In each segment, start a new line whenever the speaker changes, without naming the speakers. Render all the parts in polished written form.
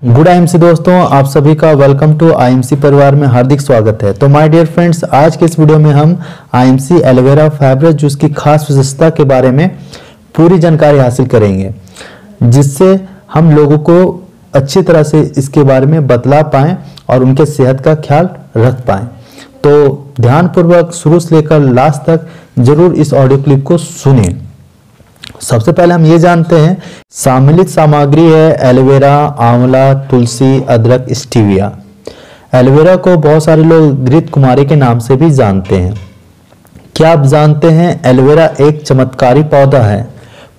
Good IMC दोस्तों, आप सभी का वेलकम टू आईएमसी परिवार में हार्दिक स्वागत है। तो माय डियर फ्रेंड्स, आज के इस वीडियो में हम आईएमसी एलोवेरा फाइबर जूस की खास विशेषता के बारे में पूरी जानकारी हासिल करेंगे, जिससे हम लोगों को अच्छी तरह से इसके बारे में बतला पाएं और उनके सेहत का ख्याल रख पाएं। तो ध्यानपूर्वक शुरू से लेकर लास्ट तक जरूर इस ऑडियो क्लिप को सुनें। सबसे पहले हम ये जानते हैं, सम्मिलित सामग्री है एलोवेरा, आंवला, तुलसी, अदरक, स्टीविया। एलोवेरा को बहुत सारे लोग घृत कुमारी के नाम से भी जानते हैं। क्या आप जानते हैं, एलोवेरा एक चमत्कारी पौधा है।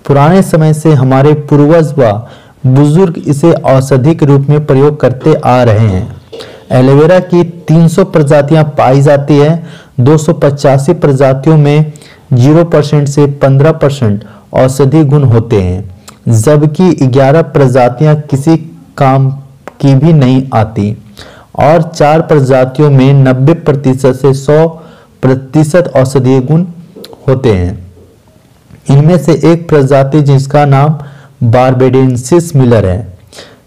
पुराने समय से हमारे पूर्वज व बुजुर्ग इसे औषधि के रूप में प्रयोग करते आ रहे हैं। एलोवेरा की 300 प्रजातियां पाई जाती है। 285 प्रजातियों में 0% से 15% औषधि गुण होते हैं, जबकि 11 प्रजातियां किसी काम की भी नहीं आती और 4 प्रजातियों में 90% से 100% औषधीय गुण होते हैं। इनमें से एक प्रजाति, जिसका नाम बारबेडेंसिस मिलर है,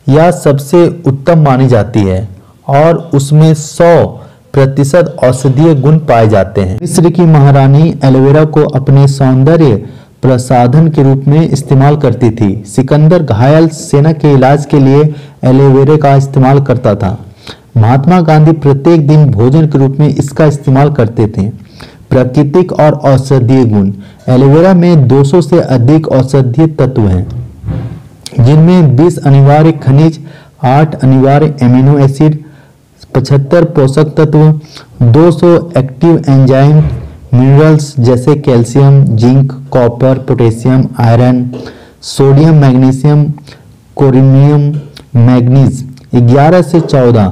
यह सबसे उत्तम मानी जाती है और उसमें 100% औषधीय गुण पाए जाते हैं। मिस्र की महारानी एलोवेरा को अपने सौंदर्य प्रसाधन के रूप में इस्तेमाल करती थी। सिकंदर घायल सेना के इलाज के लिए एलोवेरा का इस्तेमाल करता था। महात्मा गांधी प्रत्येक दिन भोजन के रूप में इसका इस्तेमाल करते थे। प्राकृतिक और औषधीय गुण, एलोवेरा में 200 से अधिक औषधीय तत्व हैं, जिनमें 20 अनिवार्य खनिज, 8 अनिवार्य एमिनो एसिड, 75 पोषक तत्व, 200 एक्टिव एंजाइम, मिनरल्स जैसे calcium, zinc, copper, potassium, iron, sodium, magnesium, chromium, manganese, 11 से 14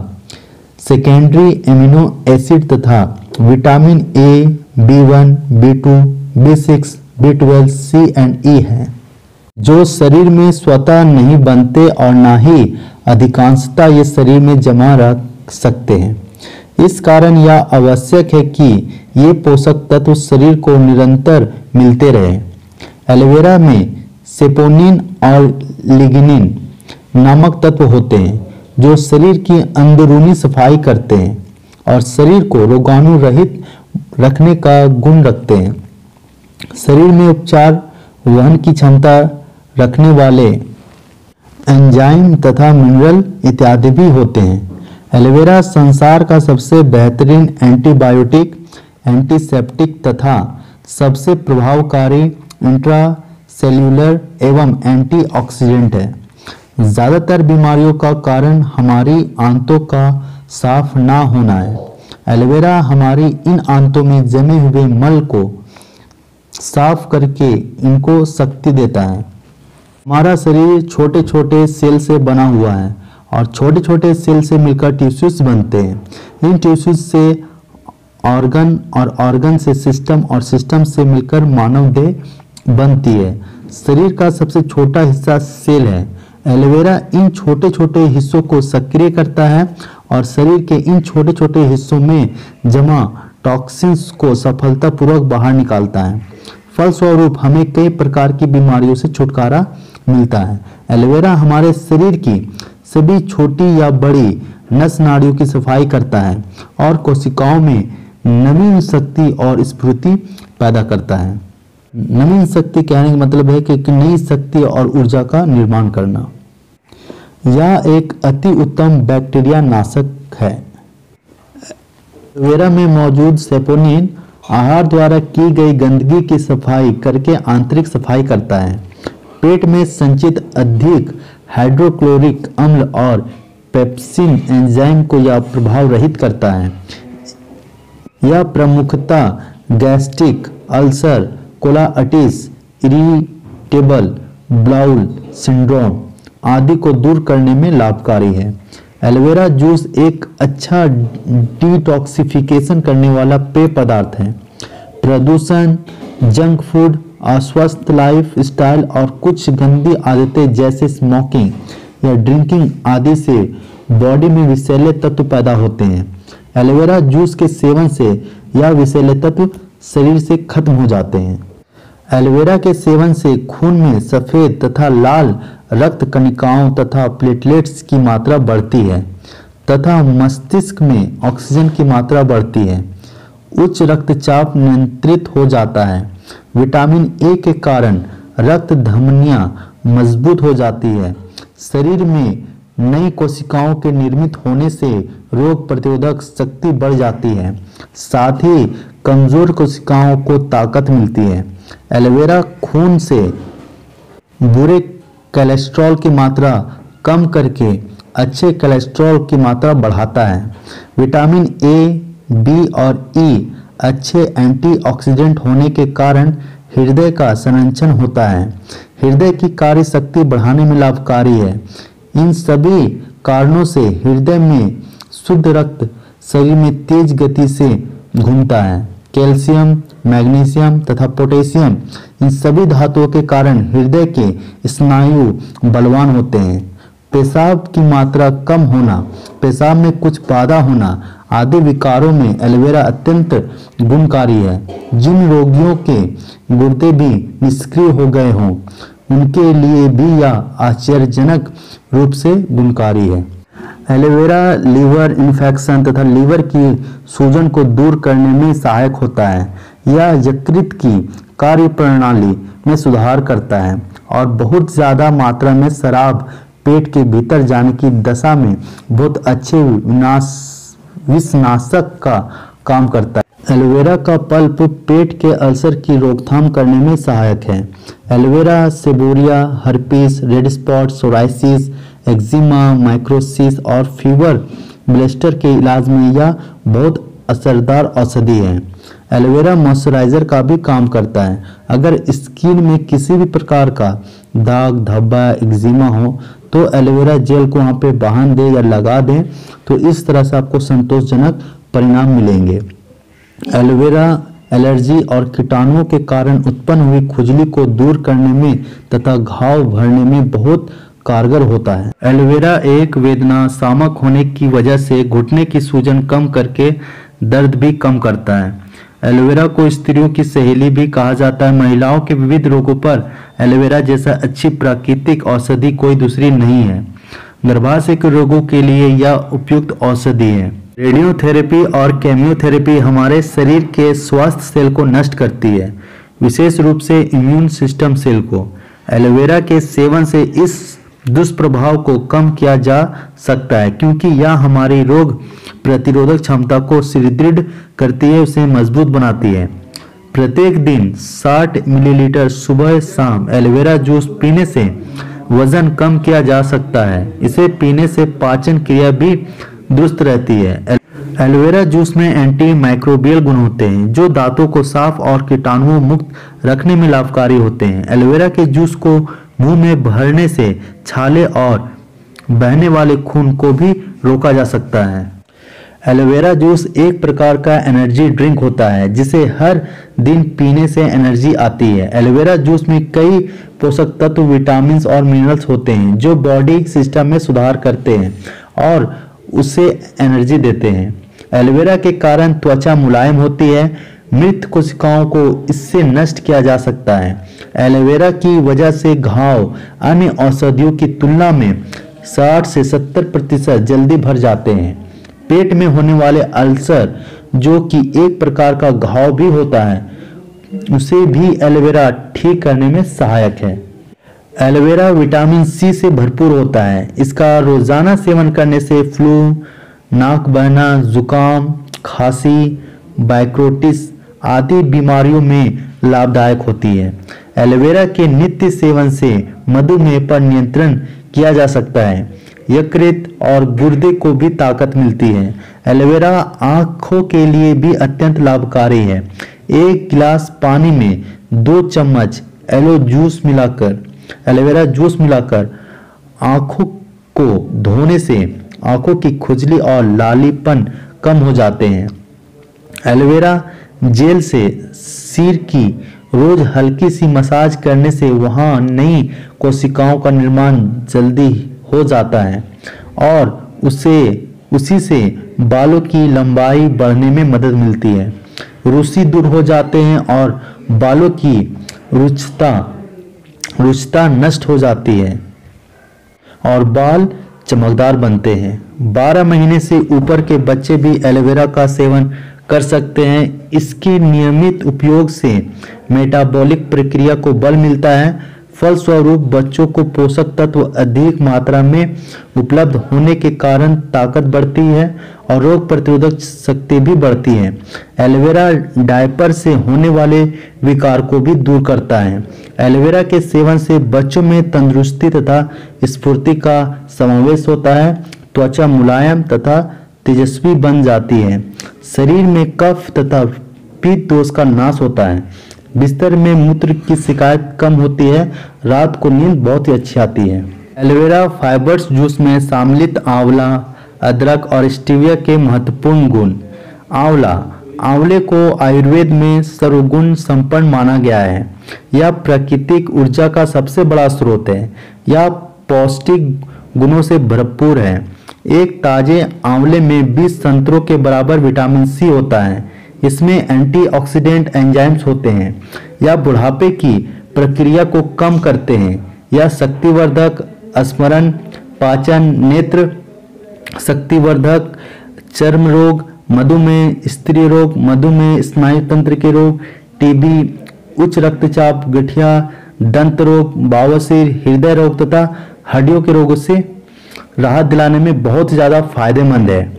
सेकेंडरी एमिनो एसिड तथा vitamin A, B1, B2, B6, B12, C and E हैं, जो शरीर में स्वतः नहीं बनते और ना ही अधिकांशतः ये शरीर में जमा रख सकते हैं। इस कारण यह आवश्यक है कि ये पोषक तत्व शरीर को निरंतर मिलते रहे। एलोवेरा में सेपोनिन और लिग्निन नामक तत्व होते हैं, जो शरीर की अंदरूनी सफाई करते हैं और शरीर को रोगाणु रहित रखने का गुण रखते हैं। शरीर में उपचार वहन की क्षमता रखने वाले एंजाइम तथा मिनरल इत्यादि भी होते हैं। एलोवेरा संसार का सबसे बेहतरीन एंटीबायोटिक, एंटीसेप्टिक तथा सबसे प्रभावकारी इंट्रासेल्युलर एवं एंटीऑक्सीडेंट है। ज़्यादातर बीमारियों का कारण हमारी आंतों का साफ ना होना है। एलोवेरा हमारी इन आंतों में जमे हुए मल को साफ करके इनको शक्ति देता है। हमारा शरीर छोटे छोटे सेल से बना हुआ है और छोटे छोटे सेल से मिलकर टिश्यूज बनते हैं। इन टिश्यूज से ऑर्गन और ऑर्गन से सिस्टम और सिस्टम से मिलकर मानव देह बनती है। शरीर का सबसे छोटा हिस्सा सेल है। एलोवेरा इन छोटे छोटे हिस्सों को सक्रिय करता है और शरीर के इन छोटे छोटे हिस्सों में जमा टॉक्सिन्स को सफलतापूर्वक बाहर निकालता है। फलस्वरूप हमें कई प्रकार की बीमारियों से छुटकारा मिलता है। एलोवेरा हमारे शरीर की सभी छोटी या बड़ी नस नाड़ियों की सफाई करता है और कोशिकाओं में नवीन शक्ति और स्फूर्ति पैदा करता है। नवीन शक्ति कहने का मतलब है कि नई शक्ति और ऊर्जा का निर्माण करना। यह एक अति उत्तम बैक्टीरिया नाशक है। एलोवेरा में मौजूद सेपोनिन आहार द्वारा की गई गंदगी की सफाई करके आंतरिक सफाई करता है। पेट में संचित अधिक हाइड्रोक्लोरिक अम्ल और पेप्सिन एंजाइम को यह प्रभाव रहित करता है। यह प्रमुखतः gastric ulcer, colitis, irritable bowel syndrome आदि को दूर करने में लाभकारी है। एलोवेरा जूस एक अच्छा डिटॉक्सिफिकेशन करने वाला पेय पदार्थ है। प्रदूषण, जंक फूड, अस्वस्थ लाइफ स्टाइल और कुछ गंदी आदतें जैसे स्मोकिंग या ड्रिंकिंग आदि से बॉडी में विषैले तत्व पैदा होते हैं। एलोवेरा जूस के सेवन से यह विषैले तत्व शरीर से खत्म हो जाते हैं। एलोवेरा के सेवन से खून में सफेद तथा लाल रक्त कणिकाओं तथा प्लेटलेट्स की मात्रा बढ़ती है तथा मस्तिष्क में ऑक्सीजन की मात्रा बढ़ती है। उच्च रक्तचाप नियंत्रित हो जाता है। विटामिन ए के कारण रक्त धमनियां मजबूत हो जाती है। शरीर में नई कोशिकाओं के निर्मित होने से रोग प्रतिरोधक शक्ति बढ़ जाती है। साथ ही कमजोर कोशिकाओं को ताकत मिलती है। एलोवेरा खून से बुरे कोलेस्ट्रॉल की मात्रा कम करके अच्छे कोलेस्ट्रॉल की मात्रा बढ़ाता है। विटामिन ए, बी और ई अच्छे एंटीऑक्सीडेंट होने के कारण हृदय का संरक्षण होता है। हृदय की कार्य शक्ति बढ़ाने में लाभकारी है। इन सभी कारणों से हृदय में शुद्ध रक्त शरीर में तेज गति से घूमता है। कैल्शियम, मैग्नीशियम तथा पोटेशियम इन सभी धातुओं के कारण हृदय के स्नायु बलवान होते हैं। पेशाब की मात्रा कम होना, पेशाब में कुछ बाधा होना आदि विकारों में एलोवेरा अत्यंत गुणकारी है। जिन रोगियों के गुर्दे भी निष्क्रिय हो गए हों उनके लिए भी यह आश्चर्यजनक रूप से गुणकारी है। एलोवेरा लीवर इन्फेक्शन तथा लीवर की सूजन को दूर करने में सहायक होता है। यह यकृत की कार्यप्रणाली में सुधार करता है और बहुत ज़्यादा मात्रा में शराब पेट के भीतर जाने की दशा में बहुत अच्छे विषनाशक का काम करता है। एलोवेरा का पल्प पेट के अल्सर की रोकथाम करने में सहायक है। Aloe vera seborrhoea, herpes, red spot, psoriasis, eczema, mycosis और फीवर ब्लेस्टर के इलाज में यह बहुत असरदार औषधि है। एलोवेरा मॉइस्चराइजर का भी काम करता है। अगर स्किन में किसी भी प्रकार का दाग, धब्बा, एक्जिमा हो तो एलोवेरा जेल को वहाँ पे बांध दे या लगा दें तो इस तरह से आपको संतोषजनक परिणाम मिलेंगे। एलोवेरा एलर्जी और कीटाणुओं के कारण उत्पन्न हुई खुजली को दूर करने में तथा घाव भरने में बहुत कारगर होता है। एलोवेरा एक वेदना शामक होने की वजह से घुटने की सूजन कम करके दर्द भी कम करता है। एलोवेरा को स्त्रियों की सहेली भी कहा जाता है। महिलाओं के विविध रोगों पर एलोवेरा जैसा अच्छी प्राकृतिक औषधि कोई दूसरी नहीं है। गर्भाशय के रोगों के लिए यह उपयुक्त औषधि है। रेडियोथेरेपी और केमियोथेरेपी हमारे शरीर के स्वस्थ सेल को नष्ट करती है, विशेष रूप से इम्यून सिस्टम सेल को। एलोवेरा के सेवन से इस दुष्प्रभाव को कम किया जा सकता है क्योंकि यह हमारी रोग प्रतिरोधक क्षमता को सुदृढ़ करती है, उसे मजबूत बनाती है। प्रत्येक दिन 60 मिलीलीटर सुबह शाम एलोवेरा जूस पीने से वजन कम किया जा सकता है। इसे पीने से पाचन क्रिया भी दुरुस्त रहती है। एलोवेरा जूस में एंटी माइक्रोबियल गुण होते हैं जो दांतों को साफ और कीटाणुओं मुक्त रखने में लाभकारी होते हैं। एलोवेरा के जूस को मुंह में भरने से छाले और बहने वाले खून को भी रोका जा सकता है। एलोवेरा जूस एक प्रकार का एनर्जी ड्रिंक होता है जिसे हर दिन पीने से एनर्जी आती है। एलोवेरा जूस में कई पोषक तत्व, विटामिन और मिनरल्स होते हैं जो बॉडी सिस्टम में सुधार करते हैं और उसे एनर्जी देते हैं। एलोवेरा के कारण त्वचा मुलायम होती है। मृत कोशिकाओं को इससे नष्ट किया जा सकता है। एलोवेरा की वजह से घाव अन्य औषधियों की तुलना में 60 से 70% जल्दी भर जाते हैं। पेट में होने वाले अल्सर जो कि एक प्रकार का घाव भी होता है उसे भी एलोवेरा ठीक करने में सहायक है। एलोवेरा विटामिन सी से भरपूर होता है। इसका रोजाना सेवन करने से फ्लू, नाक बहना, जुकाम, खांसी, ब्रोंकाइटिस आदि बीमारियों में लाभदायक होती है। एलोवेरा के नित्य सेवन से मधुमेह पर नियंत्रण किया जा सकता है। यकृत और गुर्दे को भी ताकत मिलती है। एलोवेरा आंखों के लिए भी अत्यंत लाभकारी है। एक गिलास पानी में 2 चम्मच एलोवेरा जूस मिलाकर आंखों को धोने से आंखों की खुजली और लालीपन कम हो जाते हैं। एलोवेरा जेल से सिर की रोज हल्की सी मसाज करने से वहां नई कोशिकाओं का निर्माण जल्दी हो जाता है और उसी से बालों की लंबाई बढ़ने में मदद मिलती है। रूसी दूर हो जाते हैं और बालों की रुक्षता नष्ट हो जाती है और बाल चमकदार बनते हैं। 12 महीने से ऊपर के बच्चे भी एलोवेरा का सेवन कर सकते हैं। इसके नियमित उपयोग से मेटाबॉलिक प्रक्रिया को बल मिलता है। फलस्वरूप बच्चों को पोषक तत्व अधिक मात्रा में उपलब्ध होने के कारण ताकत बढ़ती है और रोग प्रतिरोधक शक्ति भी बढ़ती है। एलोवेरा डायपर से होने वाले विकार को भी दूर करता है। एलोवेरा के सेवन से बच्चों में तंदुरुस्ती तथा स्फूर्ति का समावेश होता है। त्वचा मुलायम तथा तेजस्वी बन जाती है। शरीर में कफ तथा पित्त दोष का नाश होता है। बिस्तर में मूत्र की शिकायत कम होती है। रात को नींद बहुत ही अच्छी आती है। एलोवेरा फाइबर्स जूस में सम्मिलित आंवला, अदरक और स्टीविया के महत्वपूर्ण गुण। आंवले को आयुर्वेद में सर्वगुण संपन्न माना गया है। यह प्राकृतिक ऊर्जा का सबसे बड़ा स्रोत है। यह पौष्टिक गुणों से भरपूर है। एक ताजे आंवले में 20 संतरों के बराबर विटामिन सी होता है। इसमें एंटीऑक्सीडेंट एंजाइम्स होते हैं। यह बुढ़ापे की प्रक्रिया को कम करते हैं। यह शक्तिवर्धक, स्मरण, पाचन, नेत्र शक्तिवर्धक, चर्म रोग, मधुमेह, स्त्री रोग, मधुमेह, स्नायु तंत्र के रोग, टीबी, उच्च रक्तचाप, गठिया, दंत रोग, बवासीर, हृदय रोग तथा हड्डियों के रोगों से राहत दिलाने में बहुत ज़्यादा फायदेमंद है।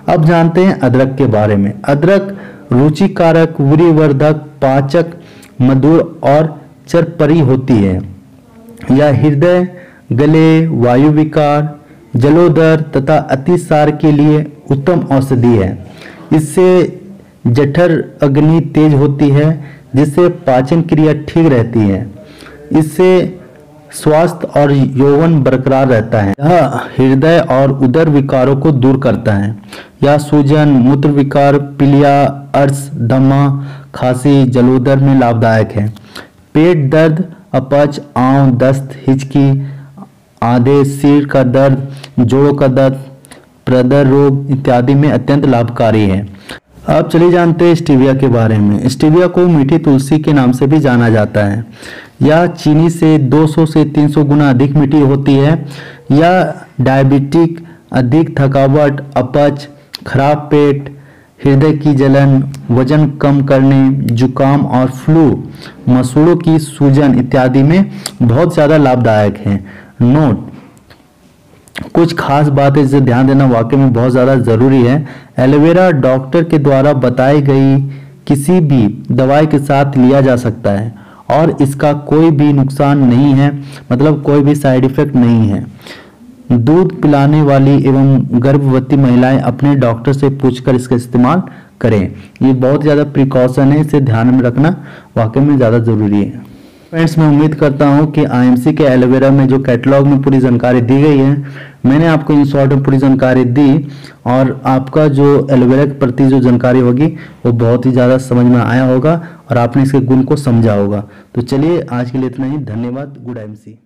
अब जानते हैं अदरक के बारे में। अदरक रुचिकारक, वीर्यवर्धक, पाचक, मधुर और चरपरी होती है। यह हृदय, गले, वायु विकार, जलोदर तथा अतिसार के लिए उत्तम औषधि है। इससे जठर अग्नि तेज होती है, जिससे पाचन क्रिया ठीक रहती है। इससे स्वास्थ्य और यौवन बरकरार रहता है। यह हृदय और उदर विकारों को दूर करता है। यह सूजन, मूत्र विकार, पीलिया, अर्श, दमा, खांसी, जलोदर में लाभदायक है। पेट दर्द, अपच, आंव, दस्त, हिचकी, आदेश, सिर का दर्द, जोड़ों का दर्द, प्रदर रोग इत्यादि में अत्यंत लाभकारी है। अब चलिए जानते हैं स्टीविया के बारे में। स्टीविया को मीठी तुलसी के नाम से भी जाना जाता है। यह चीनी से 200 से 300 गुना अधिक मीठी होती है। यह डायबिटिक, अधिक थकावट, अपच, खराब पेट, हृदय की जलन, वजन कम करने, जुकाम और फ्लू, मसूड़ों की सूजन इत्यादि में बहुत ज़्यादा लाभदायक है। नोट: कुछ खास बातें जिसे ध्यान देना वाकई में बहुत ज़्यादा ज़रूरी है। एलोवेरा डॉक्टर के द्वारा बताई गई किसी भी दवाई के साथ लिया जा सकता है और इसका कोई भी नुकसान नहीं है, मतलब कोई भी साइड इफेक्ट नहीं है। दूध पिलाने वाली एवं गर्भवती महिलाएं अपने डॉक्टर से पूछकर इसका इस्तेमाल करें। ये बहुत ज़्यादा प्रिकॉशन है, इसे ध्यान में रखना वाकई में ज़्यादा ज़रूरी है। फ्रेंड्स, मैं उम्मीद करता हूं कि आईएमसी के एलोवेरा में जो कैटलॉग में पूरी जानकारी दी गई है, मैंने आपको इन शॉर्ट में पूरी जानकारी दी और आपका जो एलोवेरा के प्रति जो जानकारी होगी वो बहुत ही ज़्यादा समझ में आया होगा और आपने इसके गुण को समझा होगा। तो चलिए आज के लिए इतना ही। धन्यवाद। Good IMC.